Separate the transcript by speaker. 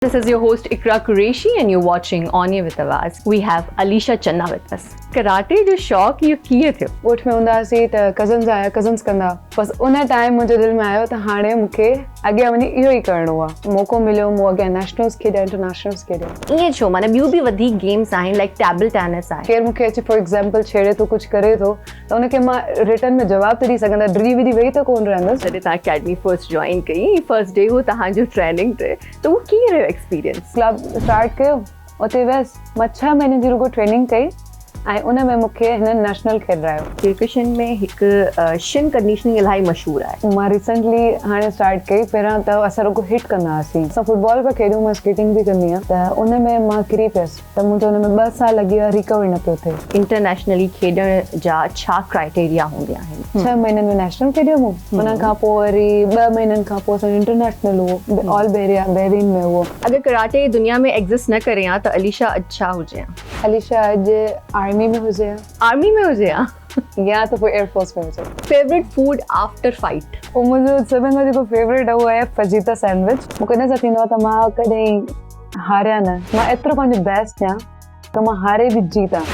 Speaker 1: This is your host Ikra Qureshi and you're watching On Air with Awaz. We have Alisha Channa with us. Karate जो शौक़ ये किए थे
Speaker 2: ॻोठ में हूंदासीं त कज़न्स कंदा बसि उन टाइम मुंहिंजे दिलि में आयो त हाणे मूंखे अॻियां वञी इहो ई करिणो आहे। मौक़ो मिलियो मूं अॻियां नेशनल्स खेॾिया इंटरनेशनल्स खेॾिया।
Speaker 1: ईअं छो माना ॿियूं बि वधीक गेम्स आहिनि लाइक टेबल टेनिस आहे।
Speaker 2: केरु मूंखे अची फॉर एग्ज़ाम्पल छेड़े थो कुझु करे थो त उनखे मां रिटर्न में जवाबु त ॾेई सघंदा ड्री विधी वेही त कोन रहंदसि।
Speaker 1: जॾहिं तव्हां अकेडमी फर्स्ट जॉइन कई फर्स्ट डे हो तव्हांजो ट्रेनिंग ते त उहो कीअं रहियो एक्सपीरियंस?
Speaker 2: क्लब स्टार्ट कयो उते वियसि मां 6 महीने जी रुगो ट्रेनिंग कई ऐं उन में मूंखे हिन नेशनल खेॾायो।
Speaker 1: क्रिकेशन में हिकु शिन कंडीशनिंग इलाही मशहूरु आहे।
Speaker 2: मां रिसेंटली हाणे स्टार्ट कई। पहिरियां त असां रुगो हिट कंदा हुआसीं। असां फुटबॉल पिया खेॾूं मां स्केटिंग बि कंदी आहियां त उन में मां किरी पियसि त मुंहिंजो हुन में 2 साल लॻी विया रिकवर न पियो थिए।
Speaker 1: इंटरनेशनली खेॾण जा छा क्राइटेरिया हूंदा आहिनि?
Speaker 2: 6 महीननि में नेशनल खेॾियो मूं उन खां पोइ वरी 2 महीननि खां पोइ असां इंटरनेशनल हुओ ऑल बहरीन में हुओ।
Speaker 1: अगरि कराटे दुनिया में एग्ज़िस्ट न करे हा त अलीशा अॼु छा हुजे हा?
Speaker 2: अलीशा अॼु आर्मी में हुजे हा।
Speaker 1: आर्मी में हुजे हा
Speaker 2: या त पोइ एयरफोर्स में हुजे।
Speaker 1: Favourite food after fight?
Speaker 2: पोइ मुंहिंजो सभिनि खां जेको फेवरेट आहे उहो आहे फजीता सैंडविच। मूंखे इन सां थींदो आहे त मां कॾहिं हारिया न, मां एतिरो पंहिंजो बेस्ट ॾियां त मां हारे बि जीतां।